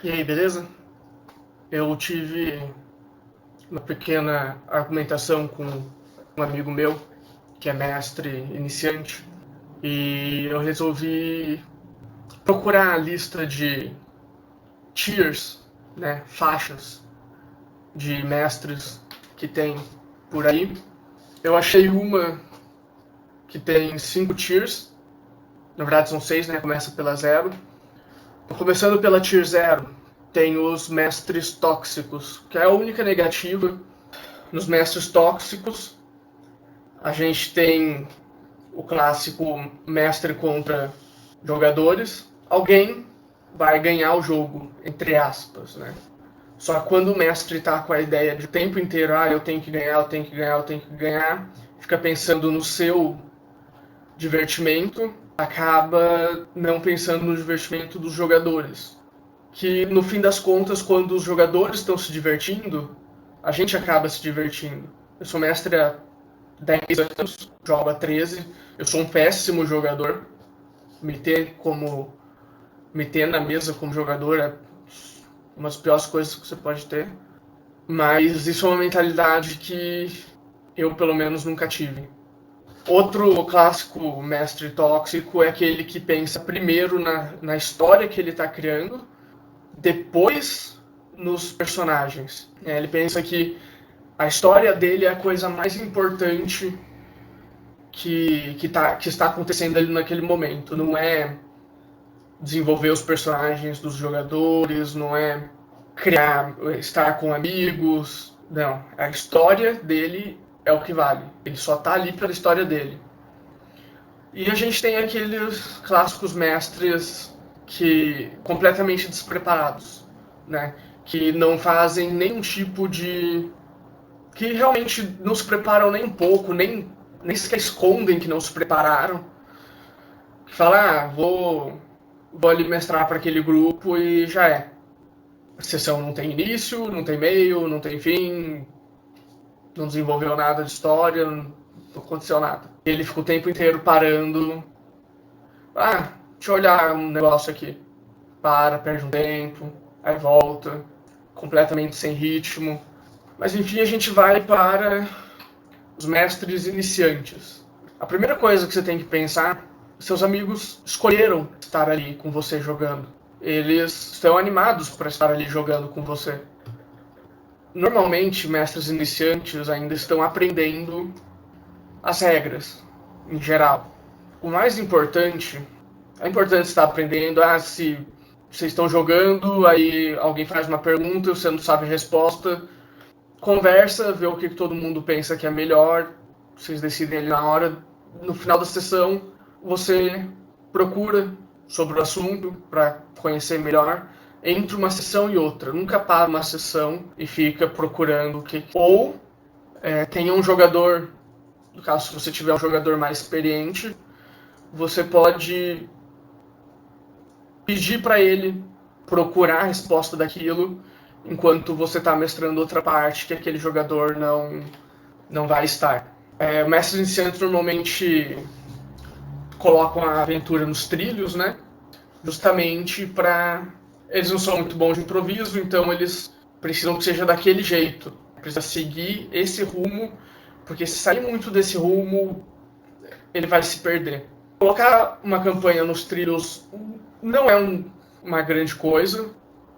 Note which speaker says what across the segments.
Speaker 1: E aí, beleza? Eu tive uma pequena argumentação com um amigo meu, que é mestre iniciante, e eu resolvi procurar a lista de tiers, né, faixas de mestres que tem por aí. Eu achei uma que tem 5 tiers, na verdade são 6, né, começa pela 0. Começando pela tier 0, tem os mestres tóxicos, que é a única negativa. Nos mestres tóxicos, a gente tem o clássico mestre contra jogadores. Alguém vai ganhar o jogo, entre aspas, né? Só que quando o mestre tá com a ideia de o tempo inteiro, eu tenho que ganhar, eu tenho que ganhar, eu tenho que ganhar, fica pensando no seu divertimento, acaba não pensando no divertimento dos jogadores. Que no fim das contas, quando os jogadores estão se divertindo, a gente acaba se divertindo. Eu sou mestre há 10 anos, jogo há 13. Eu sou um péssimo jogador. Me ter na mesa como jogador é uma das piores coisas que você pode ter. Mas isso é uma mentalidade que eu, pelo menos, nunca tive. Outro clássico mestre tóxico é aquele que pensa primeiro na história que ele está criando, depois nos personagens. Ele pensa que a história dele é a coisa mais importante que está acontecendo ali naquele momento. Não é desenvolver os personagens dos jogadores, não é criar, estar com amigos. Não, a história dele é o que vale. Ele só tá ali pela história dele. E a gente tem aqueles clássicos mestres que completamente despreparados, né? Que não fazem nenhum tipo de que realmente não se preparam nem um pouco, nem sequer escondem que não se prepararam. Que fala, vou ali mestrar para aquele grupo e já é. A sessão não tem início, não tem meio, não tem fim, não desenvolveu nada de história, não aconteceu nada. Ele fica o tempo inteiro parando. Deixa eu olhar um negócio aqui. Para, perde um tempo, aí volta, completamente sem ritmo. Mas enfim, a gente vai para os mestres iniciantes. A primeira coisa que você tem que pensar, seus amigos escolheram estar ali com você jogando. Eles estão animados para estar ali jogando com você. Normalmente, mestres iniciantes ainda estão aprendendo as regras, em geral. O mais importante, é importante estar aprendendo, se vocês estão jogando, aí alguém faz uma pergunta, você não sabe a resposta, conversa, vê o que todo mundo pensa que é melhor, vocês decidem ali na hora. No final da sessão, você procura sobre o assunto para conhecer melhor. Entre uma sessão e outra, nunca para uma sessão e fica procurando o que. Ou tenha um jogador, no caso, se você tiver um jogador mais experiente, você pode pedir para ele procurar a resposta daquilo enquanto você está mestrando outra parte que aquele jogador não vai estar. Mestres iniciantes normalmente colocam a aventura nos trilhos, né? Justamente para eles não são muito bons de improviso, então eles precisam que seja daquele jeito. Precisa seguir esse rumo, porque se sair muito desse rumo, ele vai se perder. Colocar uma campanha nos trilhos não é uma grande coisa.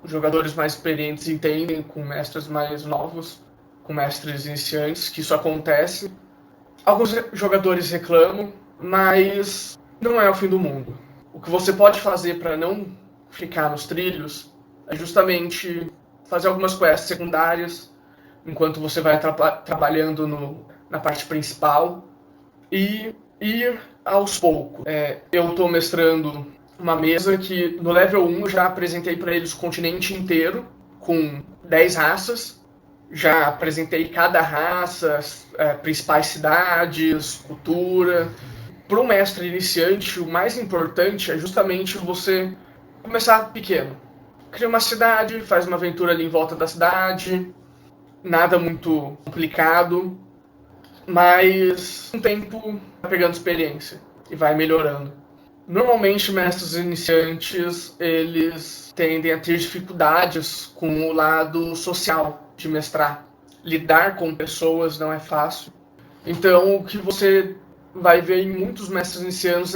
Speaker 1: Os jogadores mais experientes entendem com mestres mais novos, com mestres iniciantes, que isso acontece. Alguns jogadores reclamam, mas não é o fim do mundo. O que você pode fazer para não ficar nos trilhos é justamente fazer algumas quests secundárias enquanto você vai trabalhando na parte principal e ir aos poucos. Eu estou mestrando uma mesa que no level 1 eu já apresentei para eles o continente inteiro, com 10 raças. Já apresentei cada raça, principais cidades, cultura. Para um mestre iniciante, o mais importante é justamente você começar pequeno. Cria uma cidade, faz uma aventura ali em volta da cidade, nada muito complicado, mas com o tempo vai pegando experiência e vai melhorando. Normalmente, mestres iniciantes, eles tendem a ter dificuldades com o lado social de mestrar. Lidar com pessoas não é fácil. Então, o que você vai ver em muitos mestres iniciantes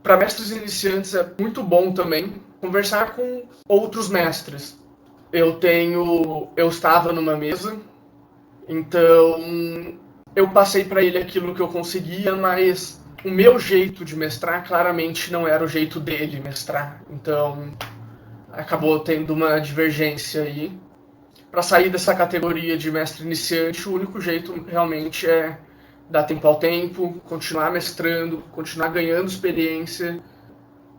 Speaker 1: para mestres iniciantes é muito bom também conversar com outros mestres. Eu estava numa mesa, então eu passei para ele aquilo que eu conseguia, mas o meu jeito de mestrar claramente não era o jeito dele mestrar. Então acabou tendo uma divergência aí. Para sair dessa categoria de mestre iniciante, o único jeito realmente é dar tempo ao tempo, continuar mestrando, continuar ganhando experiência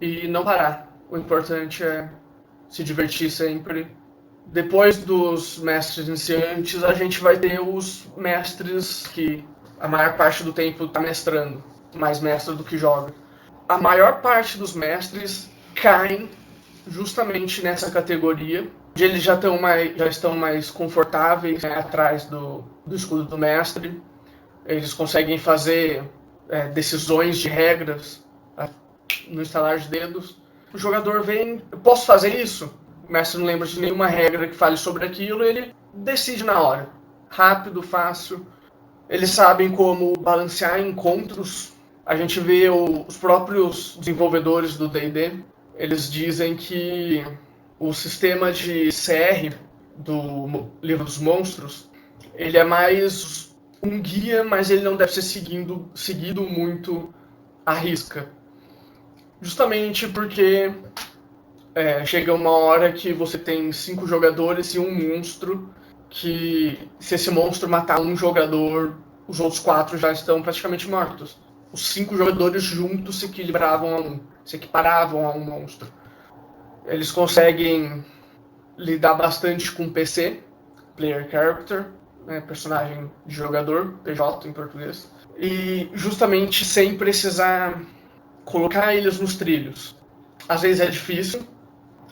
Speaker 1: e não parar. O importante é se divertir sempre. Depois dos mestres iniciantes, a gente vai ter os mestres que a maior parte do tempo está mestrando, mais mestre do que joga. A maior parte dos mestres caem justamente nessa categoria, onde eles já estão mais confortáveis, né, atrás do escudo do mestre. Eles conseguem fazer decisões de regras no estalar de dedos. O jogador vem, eu posso fazer isso? O mestre não lembra de nenhuma regra que fale sobre aquilo, ele decide na hora. Rápido, fácil. Eles sabem como balancear encontros. A gente vê os próprios desenvolvedores do D&D, eles dizem que o sistema de CR do Livro dos Monstros, ele é mais um guia, mas ele não deve ser seguido muito à risca. Justamente porque chega uma hora que você tem 5 jogadores e um monstro, que se esse monstro matar um jogador, os outros 4 já estão praticamente mortos. Os 5 jogadores juntos se equiparavam a um monstro. Eles conseguem lidar bastante com PC, Player Character, né, personagem de jogador, PJ em português, e justamente sem precisar colocar eles nos trilhos. Às vezes é difícil,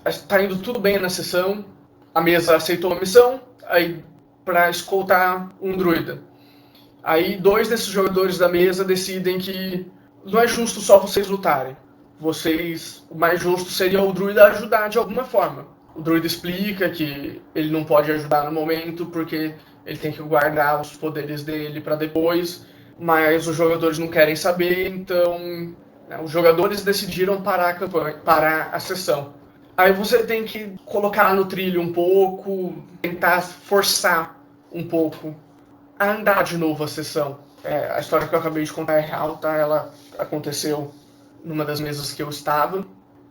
Speaker 1: está indo tudo bem na sessão, a mesa aceitou a missão, aí para escoltar um druida. Aí 2 desses jogadores da mesa decidem que não é justo só vocês lutarem. O mais justo seria o druida ajudar de alguma forma. O druida explica que ele não pode ajudar no momento porque ele tem que guardar os poderes dele para depois, mas os jogadores não querem saber, então os jogadores decidiram parar a sessão. Aí você tem que colocar no trilho um pouco, tentar forçar um pouco a andar de novo a sessão. A história que eu acabei de contar é real, tá? Ela aconteceu numa das mesas que eu estava.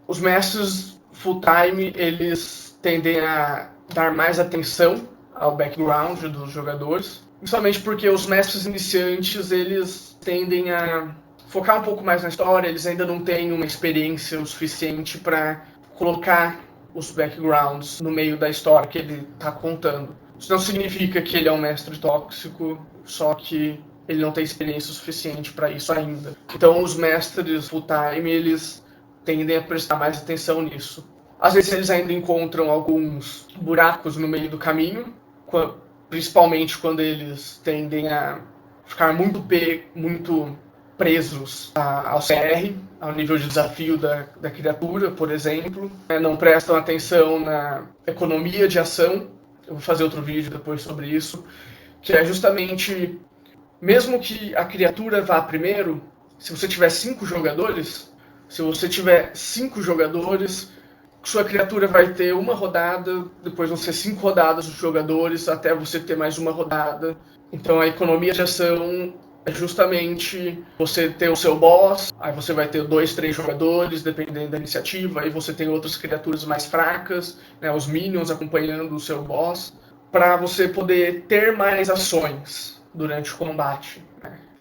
Speaker 1: Os mestres full-time, eles tendem a dar mais atenção ao background dos jogadores, principalmente porque os mestres iniciantes, eles tendem a focar um pouco mais na história, eles ainda não têm uma experiência o suficiente para colocar os backgrounds no meio da história que ele está contando. Isso não significa que ele é um mestre tóxico, só que ele não tem experiência suficiente para isso ainda. Então os mestres full-time, eles tendem a prestar mais atenção nisso. Às vezes eles ainda encontram alguns buracos no meio do caminho, principalmente quando eles tendem a ficar muito presos ao CR, ao nível de desafio da criatura, por exemplo. Não prestam atenção na economia de ação. Eu vou fazer outro vídeo depois sobre isso, que é justamente, mesmo que a criatura vá primeiro, se você tiver 5 jogadores, sua criatura vai ter uma rodada, depois vão ser 5 rodadas dos jogadores, até você ter mais uma rodada. Então a economia de ação é justamente você ter o seu boss, aí você vai ter 2, 3 jogadores, dependendo da iniciativa, aí você tem outras criaturas mais fracas, né, os minions acompanhando o seu boss, para você poder ter mais ações durante o combate.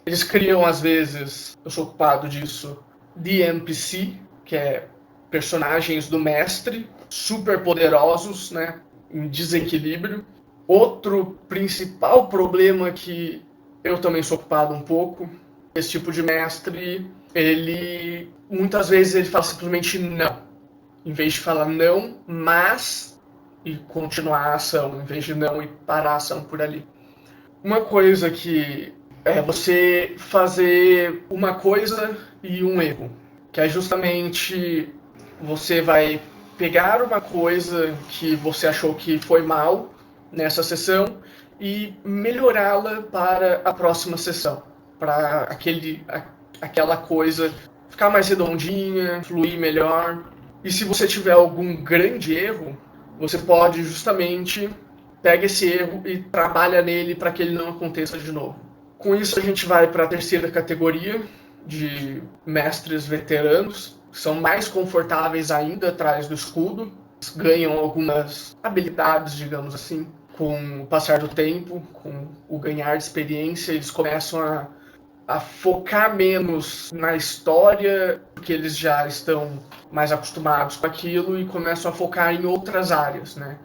Speaker 1: Eles criam, às vezes, eu sou ocupado disso, DMPC, que é personagens do mestre, super poderosos, né, em desequilíbrio. Outro principal problema que eu também sou ocupado um pouco, esse tipo de mestre, muitas vezes ele fala simplesmente não. Em vez de falar não, mas, e continuar a ação, em vez de não e parar a ação por ali. Uma coisa que é você fazer uma coisa e um erro. que é justamente você vai pegar uma coisa que você achou que foi mal nessa sessão e melhorá-la para a próxima sessão, para aquela coisa ficar mais redondinha, fluir melhor. E se você tiver algum grande erro, você pode justamente pegar esse erro e trabalha nele para que ele não aconteça de novo. Com isso a gente vai para a terceira categoria de mestres veteranos, que são mais confortáveis ainda atrás do escudo, ganham algumas habilidades, digamos assim, com o passar do tempo, com o ganhar de experiência, eles começam a focar menos na história, porque eles já estão mais acostumados com aquilo e começam a focar em outras áreas, né?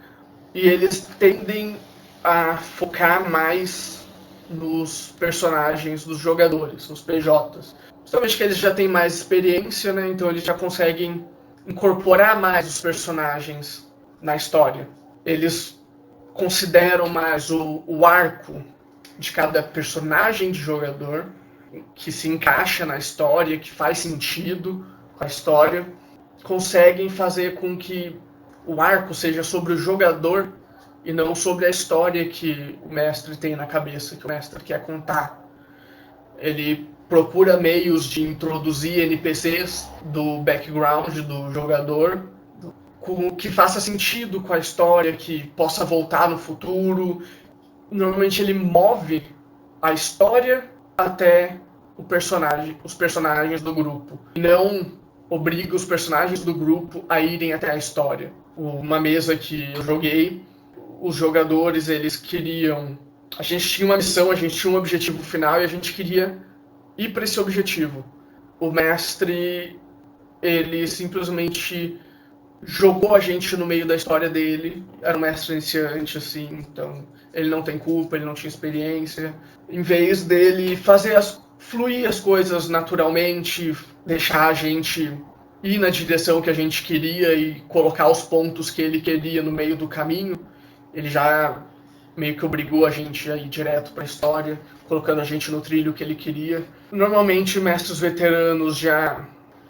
Speaker 1: E eles tendem a focar mais nos personagens dos jogadores, nos PJs. Justamente que eles já têm mais experiência, né? Então eles já conseguem incorporar mais os personagens na história. Eles consideram mais o arco de cada personagem de jogador, que se encaixa na história, que faz sentido com a história, conseguem fazer com que o arco seja sobre o jogador e não sobre a história que o mestre tem na cabeça, que o mestre quer contar. Ele procura meios de introduzir NPCs do background do jogador, que faça sentido com a história, que possa voltar no futuro. Normalmente ele move a história até os personagens do grupo. E não obriga os personagens do grupo a irem até a história. Uma mesa que eu joguei, os jogadores, eles queriam... A gente tinha uma missão, a gente tinha um objetivo final e a gente queria ir para esse objetivo. O mestre, ele simplesmente jogou a gente no meio da história dele. Era um mestre iniciante, assim, então ele não tem culpa, ele não tinha experiência. Em vez dele fazer fluir as coisas naturalmente, deixar a gente ir na direção que a gente queria e colocar os pontos que ele queria no meio do caminho, ele já meio que obrigou a gente a ir direto para a história, colocando a gente no trilho que ele queria. Normalmente, mestres veteranos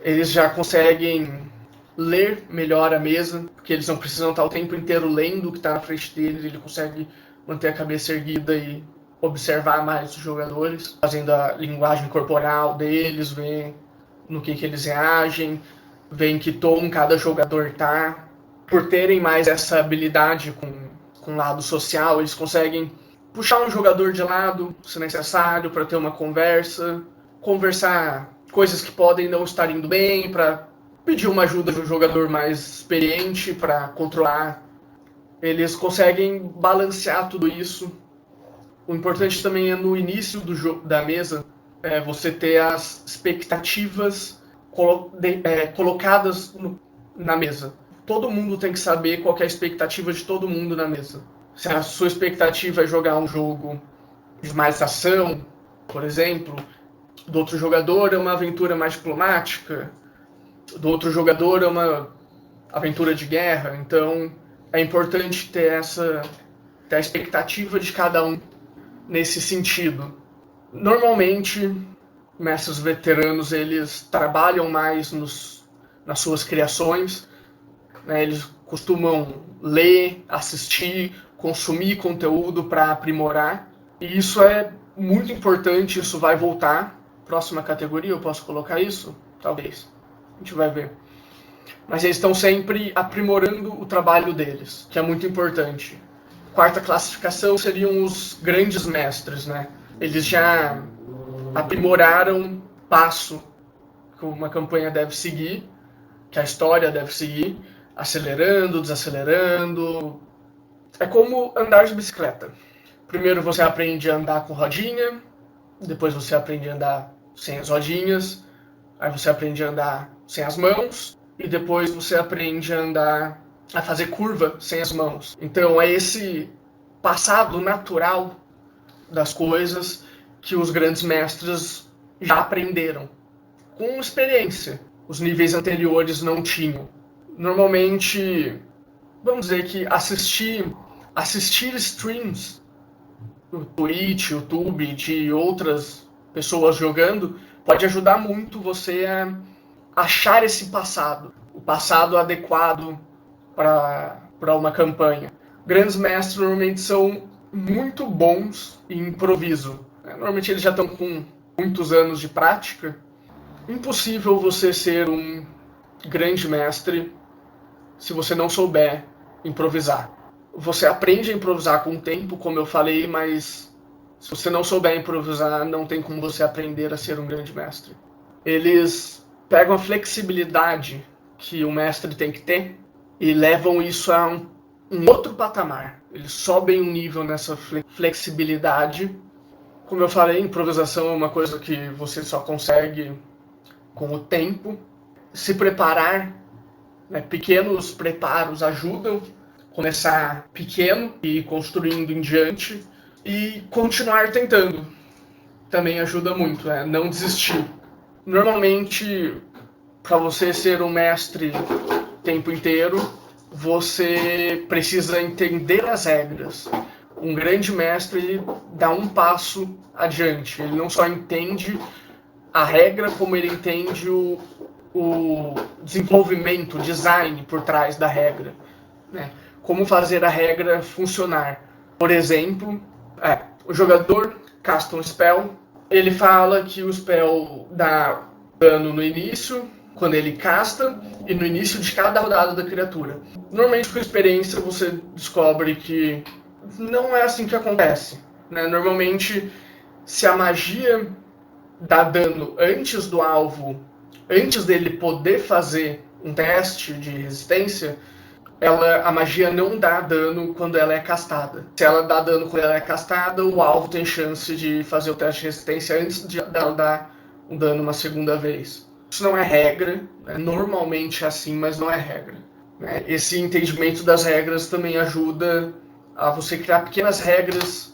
Speaker 1: eles já conseguem ler melhor a mesa, porque eles não precisam estar o tempo inteiro lendo o que está na frente deles, ele consegue manter a cabeça erguida e observar mais os jogadores, fazendo a linguagem corporal deles, ver no que eles reagem, ver em que tom cada jogador está. Por terem mais essa habilidade com o lado social, eles conseguem puxar um jogador de lado, se necessário, para ter uma conversar coisas que podem não estar indo bem, para pedir uma ajuda de um jogador mais experiente para controlar. Eles conseguem balancear tudo isso. O importante também é no início da mesa você ter as expectativas colocadas na mesa. Todo mundo tem que saber qual que é a expectativa de todo mundo na mesa. Se a sua expectativa é jogar um jogo de mais ação, por exemplo, do outro jogador é uma aventura mais diplomática, do outro jogador é uma aventura de guerra. Então é importante ter a expectativa de cada um nesse sentido. Normalmente, mestres veteranos, eles trabalham mais nas suas criações, né? Eles costumam ler, assistir, consumir conteúdo para aprimorar. E isso é muito importante, isso vai voltar. Próxima categoria, eu posso colocar isso? Talvez. A gente vai ver. Mas eles estão sempre aprimorando o trabalho deles, que é muito importante. Quarta classificação seriam os grandes mestres, né? Eles já aprimoraram passo que uma campanha deve seguir, que a história deve seguir, acelerando, desacelerando. É como andar de bicicleta. Primeiro você aprende a andar com rodinha, depois você aprende a andar sem as rodinhas, aí você aprende a andar sem as mãos, e depois você aprende a andar, a fazer curva sem as mãos. Então é esse passado natural das coisas que os grandes mestres já aprenderam. Com experiência, os níveis anteriores não tinham. Normalmente, vamos dizer que assistir streams no Twitch, YouTube, de outras pessoas jogando, pode ajudar muito você a achar esse passado, o passado adequado para uma campanha. Grandes mestres normalmente são muito bons em improviso. Normalmente eles já estão com muitos anos de prática. Impossível você ser um grande mestre se você não souber improvisar. Você aprende a improvisar com o tempo, como eu falei, mas se você não souber improvisar, não tem como você aprender a ser um grande mestre. Eles pegam a flexibilidade que o mestre tem que ter e levam isso a um outro patamar. Eles sobem um nível nessa flexibilidade. Como eu falei, improvisação é uma coisa que você só consegue com o tempo. Se preparar, né, pequenos preparos ajudam. Começar pequeno e construindo em diante. E continuar tentando. Também ajuda muito, né? Não desistir. Normalmente, para você ser um mestre o tempo inteiro, você precisa entender as regras. Um grande mestre dá um passo adiante. Ele não só entende a regra, como ele entende o desenvolvimento, o design por trás da regra, né? Como fazer a regra funcionar. Por exemplo, o jogador casta um spell, ele fala que o spell dá dano no início, quando ele casta, e no início de cada rodada da criatura. Normalmente, com experiência, você descobre que não é assim que acontece, né? Normalmente, se a magia dá dano antes do alvo, antes dele poder fazer um teste de resistência, a magia não dá dano quando ela é castada. Se ela dá dano quando ela é castada, o alvo tem chance de fazer o teste de resistência antes de ela dar um dano uma segunda vez. Isso não é regra, né? Normalmente é assim, mas não é regra. Né? Esse entendimento das regras também ajuda a você criar pequenas regras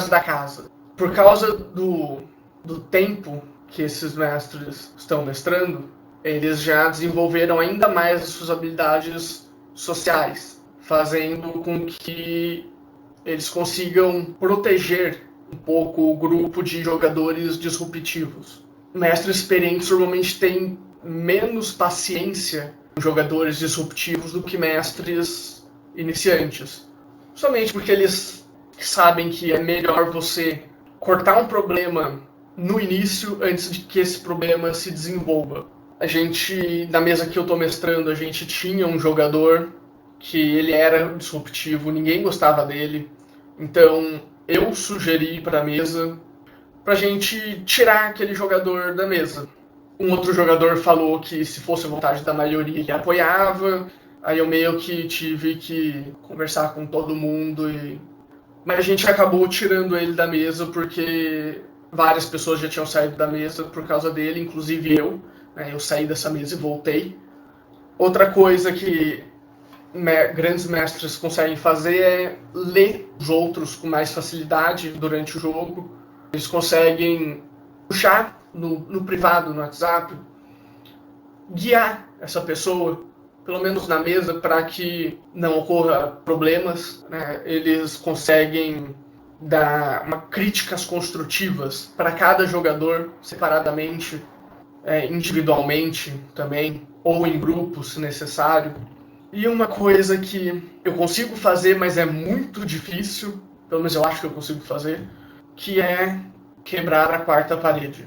Speaker 1: da casa. Por causa do tempo que esses mestres estão mestrando, eles já desenvolveram ainda mais as suas habilidades sociais, fazendo com que eles consigam proteger um pouco o grupo de jogadores disruptivos. Mestres experientes normalmente têm menos paciência com jogadores disruptivos do que mestres iniciantes. Somente porque eles sabem que é melhor você cortar um problema no início antes de que esse problema se desenvolva. A gente, na mesa que eu estou mestrando, a gente tinha um jogador que ele era disruptivo, ninguém gostava dele. Então eu sugeri para a mesa para a gente tirar aquele jogador da mesa. Um outro jogador falou que se fosse a vontade da maioria ele apoiava. Aí eu meio que tive que conversar com todo mundo. Mas a gente acabou tirando ele da mesa porque várias pessoas já tinham saído da mesa por causa dele, inclusive eu. Eu saí dessa mesa e voltei. Outra coisa que grandes mestres conseguem fazer é ler os outros com mais facilidade durante o jogo. Eles conseguem puxar no privado, no WhatsApp, guiar essa pessoa, pelo menos na mesa, para que não ocorra problemas. Né? Eles conseguem dar críticas construtivas para cada jogador separadamente, individualmente também, ou em grupo, se necessário. E uma coisa que eu consigo fazer, mas é muito difícil, pelo menos eu acho que eu consigo fazer, que é quebrar a quarta parede.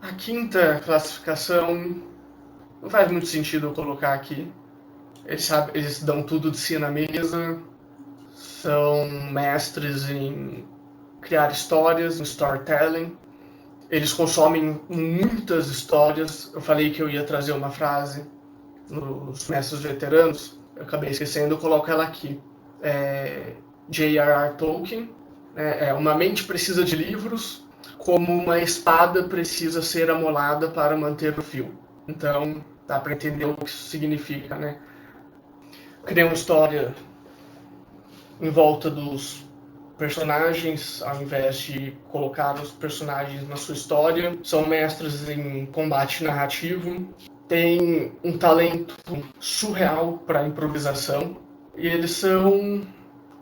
Speaker 1: A quinta classificação não faz muito sentido eu colocar aqui. Eles dão tudo de si na mesa, são mestres em criar histórias, em storytelling. Eles consomem muitas histórias. Eu falei que eu ia trazer uma frase nos mestres veteranos, eu acabei esquecendo, eu coloco ela aqui. J.R.R. Tolkien, uma mente precisa de livros, como uma espada precisa ser amolada para manter o fio. Então, dá para entender o que isso significa, né? Criar uma história em volta dos personagens, ao invés de colocar os personagens na sua história. São mestres em combate narrativo, têm um talento surreal para improvisação e eles são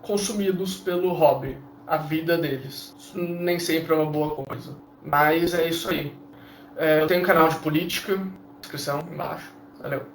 Speaker 1: consumidos pelo hobby, a vida deles. Isso nem sempre é uma boa coisa, mas é isso aí. Eu tenho um canal de política, descrição embaixo. Valeu.